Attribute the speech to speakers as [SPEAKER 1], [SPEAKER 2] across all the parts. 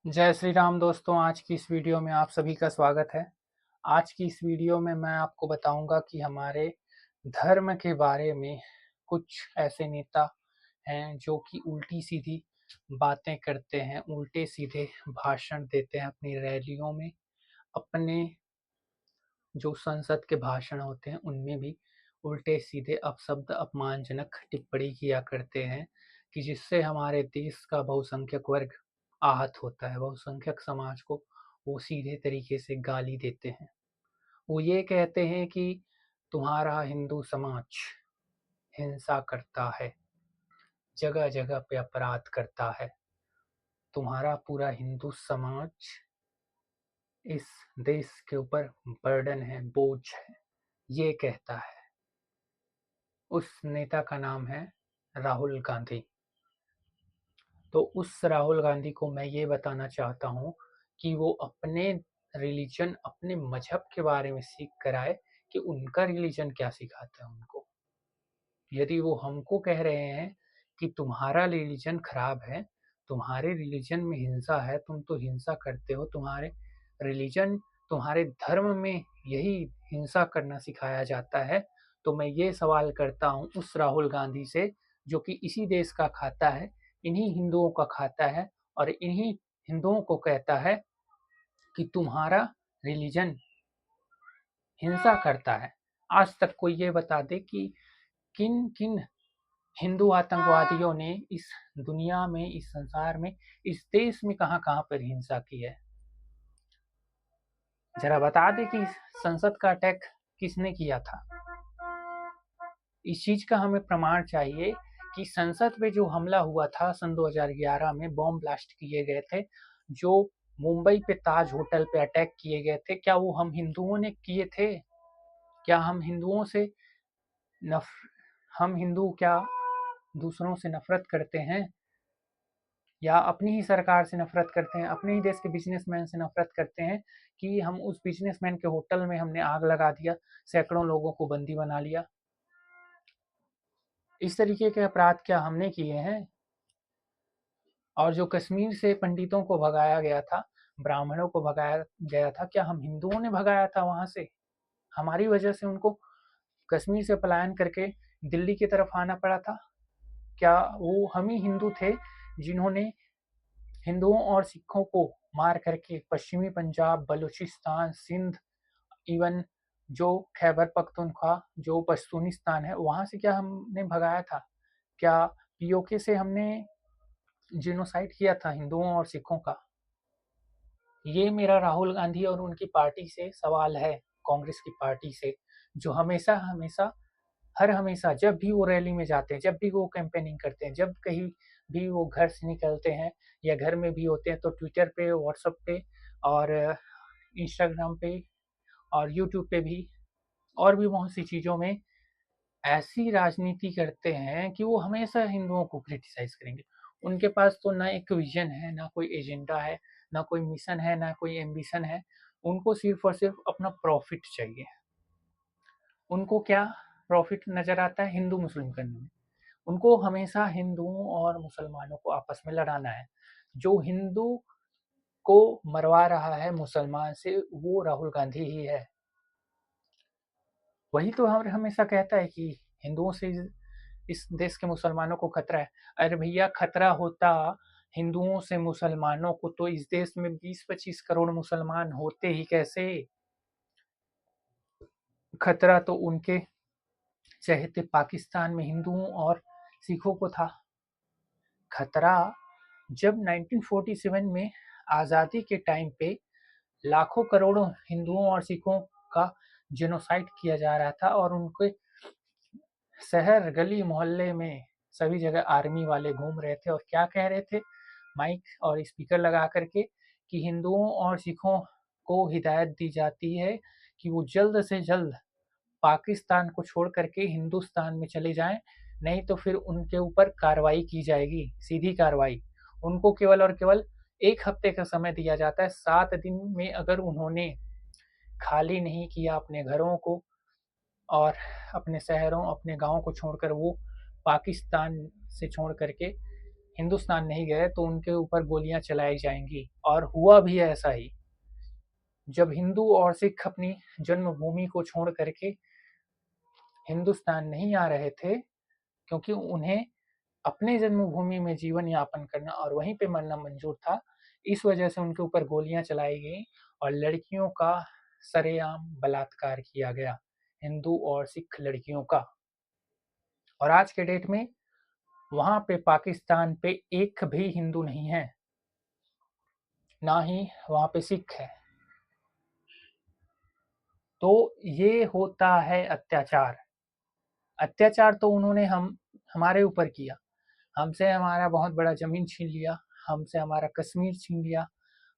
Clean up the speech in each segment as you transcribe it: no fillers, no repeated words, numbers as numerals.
[SPEAKER 1] जय श्री राम दोस्तों। आज की इस वीडियो में आप सभी का स्वागत है। आज की इस वीडियो में मैं आपको बताऊंगा कि हमारे धर्म के बारे में कुछ ऐसे नेता हैं जो कि उल्टी सीधी बातें करते हैं, उल्टे सीधे भाषण देते हैं अपनी रैलियों में। अपने जो संसद के भाषण होते हैं उनमें भी उल्टे सीधे अपशब्द, अपमानजनक टिप्पणी किया करते हैं कि जिससे हमारे देश का बहुसंख्यक वर्ग आहत होता है। बहुसंख्यक समाज को वो सीधे तरीके से गाली देते हैं। वो ये कहते हैं कि तुम्हारा हिंदू समाज हिंसा करता है, जगह जगह पे अपराध करता है, तुम्हारा पूरा हिंदू समाज इस देश के ऊपर बर्डन है, बोझ है, ये कहता है। उस नेता का नाम है राहुल गांधी। तो उस राहुल गांधी को मैं ये बताना चाहता हूँ कि वो अपने रिलीजन, अपने मजहब के बारे में सीख कर आए कि उनका रिलीजन क्या सिखाता है उनको। यदि वो हमको कह रहे हैं कि तुम्हारा रिलीजन खराब है, तुम्हारे रिलीजन में हिंसा है, तुम तो हिंसा करते हो, तुम्हारे रिलीजन, तुम्हारे धर्म में यही हिंसा करना सिखाया जाता है, तो मैं ये सवाल करता हूँ उस राहुल गांधी से जो कि इसी देश का खाता है, इन्हीं हिंदुओं का खाता है और इन्हीं हिंदुओं को कहता है कि तुम्हारा रिलीजन हिंसा करता है। आज तक कोई ये बता दे कि किन किन हिंदू आतंकवादियों ने इस दुनिया में, इस संसार में, इस देश में कहां कहां पर हिंसा की है। जरा बता दे कि संसद का अटैक किसने किया था। इस चीज का हमें प्रमाण चाहिए कि संसद पे जो हमला हुआ था सन 2011 में, बॉम्ब ब्लास्ट किए गए थे, जो मुंबई पे ताज होटल पे अटैक किए गए थे, क्या वो हम हिंदुओं ने किए थे? क्या हम हिंदुओं से नफ हम हिंदू क्या दूसरों से नफरत करते हैं या अपनी ही सरकार से नफरत करते हैं, अपने ही देश के बिजनेसमैन से नफरत करते हैं कि हम उस बिजनेसमैन के होटल में हमने आग लगा दिया, सैकड़ों लोगों को बंदी बना लिया? इस तरीके के अपराध क्या हमने किए हैं? और जो कश्मीर से पंडितों को भगाया गया था, ब्राह्मणों को भगाया गया था, क्या हम हिंदुओं ने भगाया था वहां से? हमारी वजह से उनको कश्मीर से पलायन करके दिल्ली की तरफ आना पड़ा था? क्या वो हम ही हिंदू थे जिन्होंने हिंदुओं और सिखों को मार करके पश्चिमी पंजाब, बलूचिस्तान, सिंध, इवन जो खैबर पख्तूनख्वा, जो पश्तूनिस्तान है, वहां से क्या हमने भगाया था? क्या पीओके से हमने जिनोसाइड किया था हिंदुओं और सिखों का? ये मेरा राहुल गांधी और उनकी पार्टी से सवाल है, कांग्रेस की पार्टी से, जो हमेशा हमेशा हर हमेशा जब भी वो रैली में जाते हैं, जब भी वो कैंपेनिंग करते हैं, जब कहीं भी वो घर से निकलते हैं या घर में भी होते हैं, तो ट्विटर पे, व्हाट्सएप पे और इंस्टाग्राम पे और यूट्यूब पे भी और भी बहुत सी चीज़ों में ऐसी राजनीति करते हैं कि वो हमेशा हिंदुओं को क्रिटिसाइज करेंगे। उनके पास तो ना एक विजन है, ना कोई एजेंडा है, ना कोई मिशन है, ना कोई एम्बिशन है। उनको सिर्फ और सिर्फ अपना प्रॉफिट चाहिए। उनको क्या प्रॉफिट नजर आता है? हिंदू मुस्लिम करने में। उनको हमेशा हिंदुओं और मुसलमानों को आपस में लड़ाना है। जो हिंदू को मरवा रहा है मुसलमान से, वो राहुल गांधी ही है। वही तो हम हमेशा कहता है कि हिंदुओं से इस देश के मुसलमानों को खतरा है। अरे भैया, खतरा होता हिंदुओं से मुसलमानों को तो इस देश में 20-25 करोड़ मुसलमान होते ही कैसे? खतरा तो उनके चहेते पाकिस्तान में हिंदुओं और सिखों को था। खतरा जब 1947 में आज़ादी के टाइम पे लाखों करोड़ों हिंदुओं और सिखों का जेनोसाइड किया जा रहा था और उनके शहर, गली, मोहल्ले में सभी जगह आर्मी वाले घूम रहे थे और क्या कह रहे थे माइक और स्पीकर लगा करके कि हिंदुओं और सिखों को हिदायत दी जाती है कि वो जल्द से जल्द पाकिस्तान को छोड़ करके हिंदुस्तान में चले जाएं, नहीं तो फिर उनके ऊपर कार्रवाई की जाएगी, सीधी कार्रवाई। उनको केवल और केवल 1 हफ्ते का समय दिया जाता है। 7 दिन में अगर उन्होंने खाली नहीं किया अपने घरों को और अपने शहरों, अपने गाँव को छोड़कर वो पाकिस्तान से छोड़ करके हिंदुस्तान नहीं गए तो उनके ऊपर गोलियां चलाई जाएंगी। और हुआ भी ऐसा ही। जब हिंदू और सिख अपनी जन्मभूमि को छोड़ करके हिंदुस्तान नहीं आ रहे थे, क्योंकि उन्हें अपने जन्मभूमि में जीवन यापन करना और वहीं पे मरना मंजूर था, इस वजह से उनके ऊपर गोलियां चलाई गई और लड़कियों का सरेआम बलात्कार किया गया, हिंदू और सिख लड़कियों का। और आज के डेट में वहां पे पाकिस्तान पे एक भी हिंदू नहीं है, ना ही वहां पे सिख है। तो ये होता है अत्याचार। अत्याचार तो उन्होंने हमारे ऊपर किया। हमसे हमारा बहुत बड़ा ज़मीन छीन लिया, हमसे हमारा कश्मीर छीन लिया,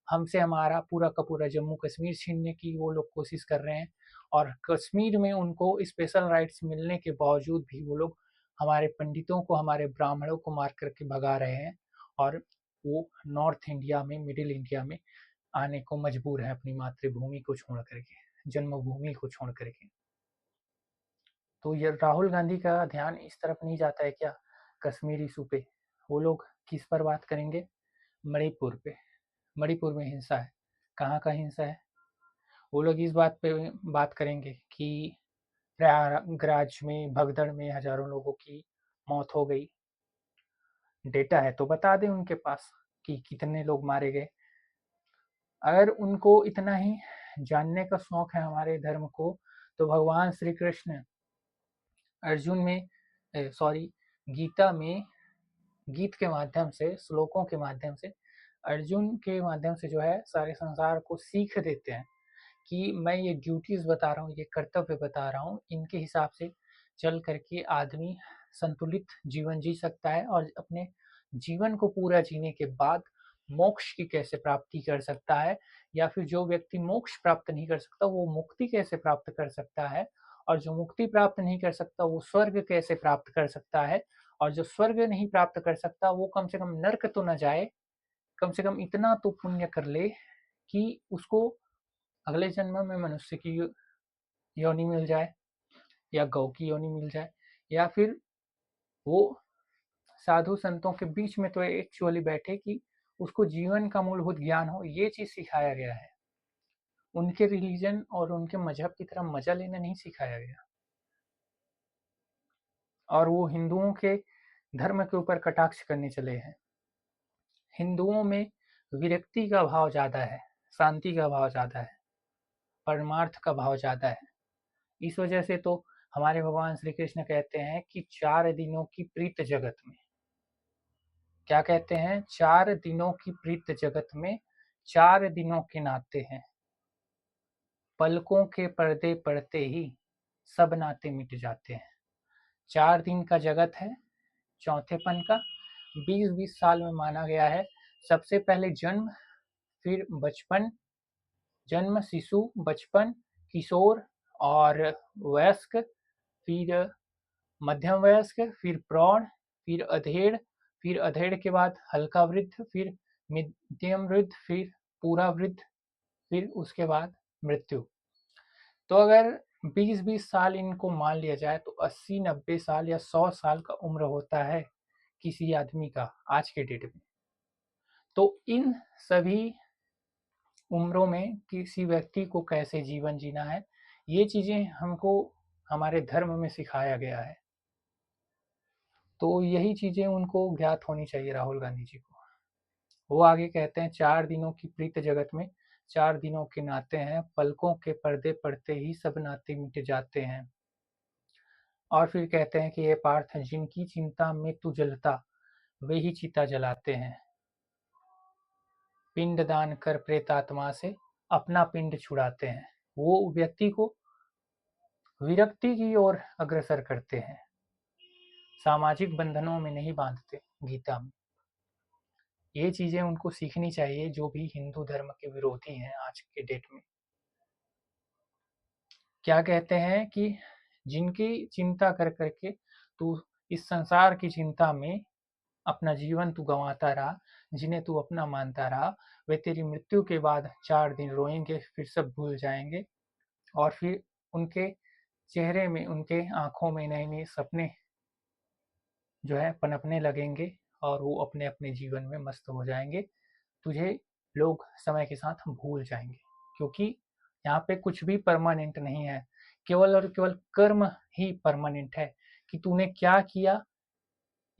[SPEAKER 1] हमसे हमारा पूरा का पूरा जम्मू कश्मीर छीनने की वो लोग कोशिश कर रहे हैं। और कश्मीर में उनको स्पेशल राइट्स मिलने के बावजूद भी वो लोग हमारे पंडितों को, हमारे ब्राह्मणों को मार करके भगा रहे हैं। और वो नॉर्थ इंडिया में, मिडिल इंडिया में आने को मजबूर है अपनी मातृभूमि को छोड़ करके, जन्मभूमि को छोड़ करके। तो ये राहुल गांधी का ध्यान इस तरफ नहीं जाता है क्या, कश्मीर इशू पे? वो लोग किस पर बात करेंगे? मणिपुर पे। मणिपुर में हिंसा है। कहाँ का हिंसा है? वो लोग इस बात पे बात करेंगे कि प्रयागराज में, भगदड़ में हजारों लोगों की मौत हो गई। डेटा है तो बता दें उनके पास कि कितने लोग मारे गए। अगर उनको इतना ही जानने का शौक है हमारे धर्म को, तो भगवान श्री कृष्ण अर्जुन में, सॉरी, गीता में, गीत के माध्यम से, श्लोकों के माध्यम से, अर्जुन के माध्यम से जो है सारे संसार को सीख देते हैं कि मैं ये ड्यूटीज बता रहा हूँ, ये कर्तव्य बता रहा हूँ, इनके हिसाब से चल करके आदमी संतुलित जीवन जी सकता है और अपने जीवन को पूरा जीने के बाद मोक्ष की कैसे प्राप्ति कर सकता है, या फिर जो व्यक्ति मोक्ष प्राप्त नहीं कर सकता वो मुक्ति कैसे प्राप्त कर सकता है, और जो मुक्ति प्राप्त नहीं कर सकता वो स्वर्ग कैसे प्राप्त कर सकता है, और जो स्वर्ग नहीं प्राप्त कर सकता वो कम से कम नर्क तो न जाए, कम से कम इतना तो पुण्य कर ले कि उसको अगले जन्म में मनुष्य की योनि मिल जाए, या गौ की योनि मिल जाए, या फिर वो साधु संतों के बीच में तो एक्चुअली बैठे कि उसको जीवन का मूलभूत ज्ञान हो। ये चीज सिखाया गया है। उनके रिलीजन और उनके मजहब की तरह मजा लेना नहीं सिखाया गया। और वो हिंदुओं के धर्म के ऊपर कटाक्ष करने चले हैं। हिंदुओं में विरक्ति का भाव ज्यादा है, शांति का भाव ज्यादा है, परमार्थ का भाव ज्यादा है। इस वजह से तो हमारे भगवान श्री कृष्ण कहते हैं कि 4 दिनों की प्रीत जगत में, क्या कहते हैं? 4 दिनों की प्रीत जगत में 4 दिनों के नाते हैं, पलकों के पर्दे पड़ते ही सब नाते मिट जाते हैं। 4 दिन का जगत है, चौथेपन का, 20-20 साल में माना गया है। सबसे पहले जन्म, फिर बचपन, जन्म, शिशु, बचपन, किशोर और वयस्क, फिर मध्यम वयस्क, फिर प्रौढ़, फिर अधेड़, फिर अधेड़ के बाद हल्का वृद्ध, फिर मध्यम वृद्ध, फिर पूरा वृद्ध, फिर उसके बाद मृत्यु। तो अगर 20-20 साल इनको मान लिया जाए तो 80-90 साल या 100 साल का उम्र होता है किसी आदमी का आज के डेट में। तो इन सभी उम्रों में किसी व्यक्ति को कैसे जीवन जीना है, ये चीजें हमको हमारे धर्म में सिखाया गया है। तो यही चीजें उनको ज्ञात होनी चाहिए, राहुल गांधी जी को। वो आगे कहते हैं 4 दिनों की प्रीत जगत में 4 दिनों के नाते हैं, पलकों के पर्दे पड़ते ही सब नाते मिट जाते हैं। और फिर कहते हैं कि ये पार्थ, जिनकी चिंता में तू जलता वे ही चिता जलाते हैं। पिंड दान कर प्रेतात्मा से अपना पिंड छुड़ाते हैं। वो व्यक्ति को विरक्ति की ओर अग्रसर करते हैं, सामाजिक बंधनों में नहीं बांधते। गीता में ये चीजें उनको सीखनी चाहिए जो भी हिंदू धर्म के विरोधी हैं आज के डेट में। क्या कहते हैं कि जिनकी चिंता कर करके तू इस संसार की चिंता में अपना जीवन तू गंवाता रहा, जिन्हें तू अपना मानता रहा, वे तेरी मृत्यु के बाद 4 दिन रोएंगे, फिर सब भूल जाएंगे, और फिर उनके चेहरे में, उनके आंखों में नए नए सपने जो है पनपने लगेंगे, और वो अपने अपने जीवन में मस्त हो जाएंगे। तुझे लोग समय के साथ भूल जाएंगे, क्योंकि यहाँ पे कुछ भी परमानेंट नहीं है। केवल और केवल कर्म ही परमानेंट है कि तूने क्या किया,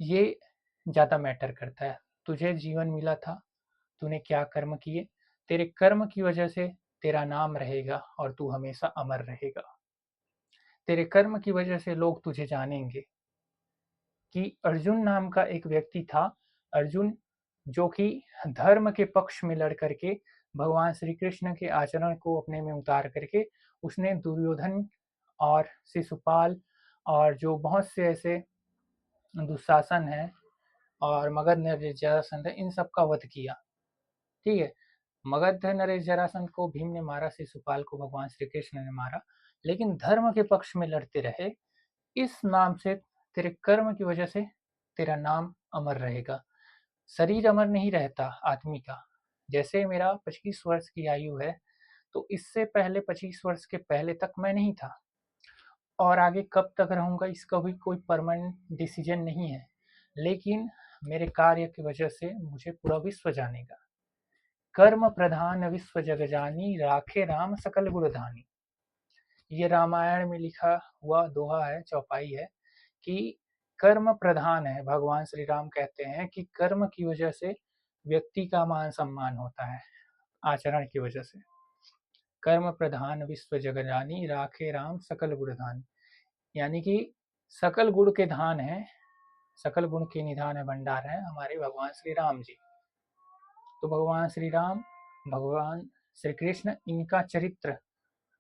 [SPEAKER 1] ये ज़्यादा मैटर करता है। तुझे जीवन मिला था, तूने क्या कर्म किए, तेरे कर्म की वजह से तेरा नाम रहेगा और तू हमेशा अमर रहेगा। तेरे कर्म की वजह से लोग तुझे जानेंगे। कि अर्जुन नाम का एक व्यक्ति था, अर्जुन, जो कि धर्म के पक्ष में लड़ करके भगवान श्री कृष्ण के आचरण को अपने में उतार करके उसने दुर्योधन और शिशुपाल और जो बहुत से ऐसे दुशासन है और मगध नरेश जरासंध है, इन सब का वध किया। ठीक है, मगध नरेश जरासंध को भीम ने मारा, शिशुपाल को भगवान श्री कृष्ण ने मारा, लेकिन धर्म के पक्ष में लड़ते रहे। इस नाम से, तेरे कर्म की वजह से तेरा नाम अमर रहेगा। शरीर अमर नहीं रहता आदमी का। जैसे मेरा 25 वर्ष की आयु है, तो इससे पहले 25 वर्ष के पहले तक मैं नहीं था, और आगे कब तक रहूंगा इसका भी कोई परमानेंट डिसीजन नहीं है। लेकिन मेरे कार्य की वजह से मुझे पूरा विश्व जानेगा। कर्म प्रधान विश्व जग जानी, राखे राम सकल गुण धानी। ये रामायण में लिखा हुआ दोहा है, चौपाई है कि कर्म प्रधान है। भगवान श्री राम कहते हैं कि कर्म की वजह से व्यक्ति का मान सम्मान होता है, आचरण की वजह से। कर्म प्रधान विश्व जग जानी, राखे राम सकल गुण धान। यानी कि सकल गुण के धान है, सकल गुण के निधान है, भंडार है हमारे भगवान श्री राम जी। तो भगवान श्री राम, भगवान श्री कृष्ण, इनका चरित्र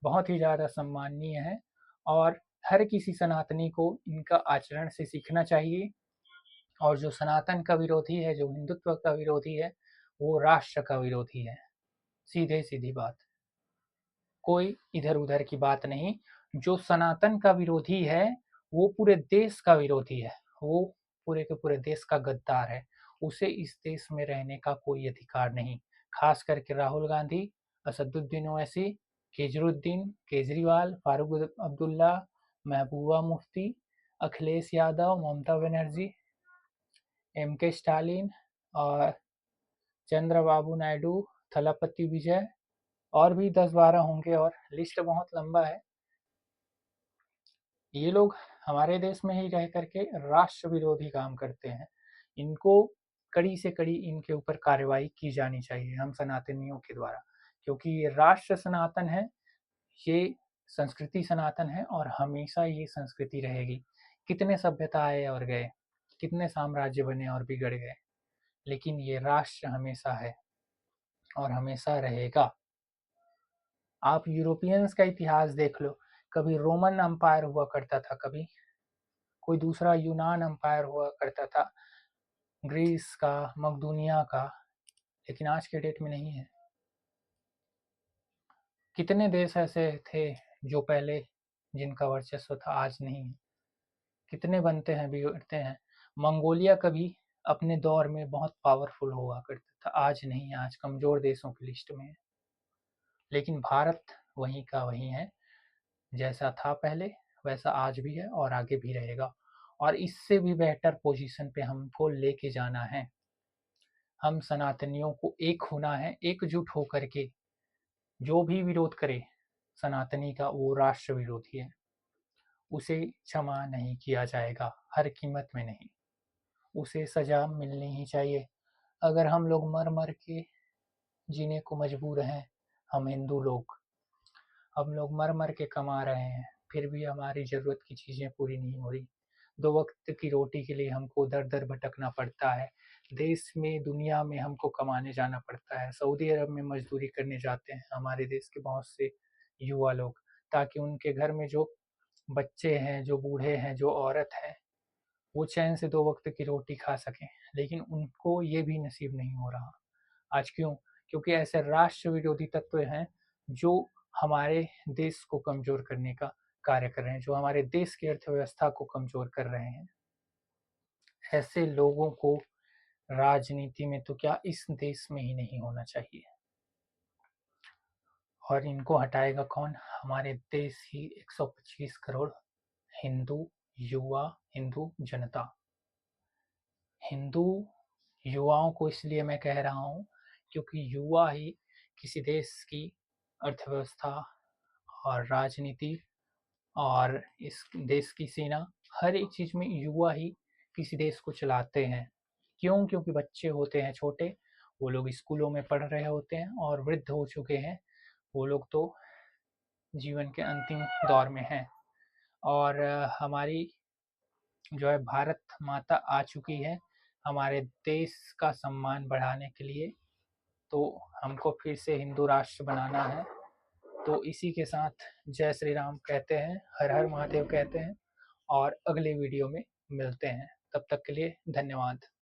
[SPEAKER 1] बहुत ही ज़्यादा सम्माननीय है और हर किसी सनातनी को इनका आचरण से सीखना चाहिए। और जो सनातन का विरोधी है, जो हिंदुत्व का विरोधी है, वो राष्ट्र का विरोधी है। सीधे सीधी बात, कोई इधर उधर की बात नहीं। जो सनातन का विरोधी है वो पूरे देश का विरोधी है, वो पूरे के पूरे देश का गद्दार है। उसे इस देश में रहने का कोई अधिकार नहीं। खास करके राहुल गांधी, असदुद्दीन ओवैसी, केजरीवाल, फारूक अब्दुल्ला, महबूबा मुफ्ती, अखिलेश यादव, ममता बनर्जी, एम.के. स्टालिन और चंद्रबाबू नायडू, थलापति विजय, और भी 10-12 होंगे और लिस्ट बहुत लंबा है। ये लोग हमारे देश में ही रह करके राष्ट्र विरोधी काम करते हैं। इनको कड़ी से कड़ी इनके ऊपर कार्रवाई की जानी चाहिए हम सनातनियों के द्वारा, क्योंकि ये राष्ट्र सनातन है, ये संस्कृति सनातन है और हमेशा ये संस्कृति रहेगी। कितने सभ्यता आए और गए, कितने साम्राज्य बने और बिगड़ गए, लेकिन ये राष्ट्र हमेशा है और हमेशा रहेगा। आप यूरोपियंस का इतिहास देख लो, कभी रोमन अम्पायर हुआ करता था, कभी कोई दूसरा यूनान अम्पायर हुआ करता था, ग्रीस का, मकदूनिया का, लेकिन आज के डेट में नहीं है। कितने देश ऐसे थे जो पहले जिनका वर्चस्व था, आज नहीं है। कितने बनते हैं, बिगड़ते हैं। मंगोलिया कभी अपने दौर में बहुत पावरफुल हुआ करता था, आज नहीं है, आज कमजोर देशों की लिस्ट में है। लेकिन भारत वहीं का वहीं है, जैसा था पहले वैसा आज भी है और आगे भी रहेगा, और इससे भी बेहतर पोजीशन पे हमको लेके जाना है। हम सनातनियों को एक होना है, एकजुट होकर के। जो भी विरोध करे सनातनी का, वो राष्ट्र विरोधी है, उसे क्षमा नहीं किया जाएगा, हर कीमत में नहीं। उसे सजा मिलनी ही चाहिए। अगर हम लोग मर मर के जीने को मजबूर हैं, हम हिंदू लोग, हम लोग मर मर के कमा रहे हैं, फिर भी हमारी ज़रूरत की चीज़ें पूरी नहीं हो रही। 2 वक़्त की रोटी के लिए हमको दर-दर भटकना पड़ता है। देश में, दुनिया में हमको कमाने जाना पड़ता है। सऊदी अरब में मज़दूरी करने जाते हैं हमारे देश के बहुत से युवा लोग, ताकि उनके घर में जो बच्चे हैं, जो बूढ़े हैं, जो औरत है, वो चैन से 2 वक़्त की रोटी खा सकें। लेकिन उनको ये भी नसीब नहीं हो रहा। आज क्यों? क्योंकि ऐसे राष्ट्र विरोधी तत्व हैं जो हमारे देश को कमज़ोर करने का कार्य कर रहे हैं, जो हमारे देश की अर्थव्यवस्था को कमज़ोर कर रहे हैं। ऐसे लोगों को राजनीति में तो क्या, इस देश में ही नहीं होना चाहिए। और इनको हटाएगा कौन? हमारे देश की 125 करोड़ हिंदू युवा, हिंदू जनता। हिंदू युवाओं को इसलिए मैं कह रहा हूँ क्योंकि युवा ही किसी देश की अर्थव्यवस्था और राजनीति और इस देश की सेना, हर एक चीज़ में युवा ही किसी देश को चलाते हैं। क्यों? क्योंकि बच्चे होते हैं छोटे, वो लोग स्कूलों में पढ़ रहे होते हैं और वृद्ध हो चुके हैं, वो लोग तो जीवन के अंतिम दौर में हैं। और हमारी जो है भारत माता आ चुकी है हमारे देश का सम्मान बढ़ाने के लिए, तो हमको फिर से हिंदू राष्ट्र बनाना है। तो इसी के साथ जय श्री राम कहते हैं, हर हर महादेव कहते हैं और अगले वीडियो में मिलते हैं। तब तक के लिए धन्यवाद।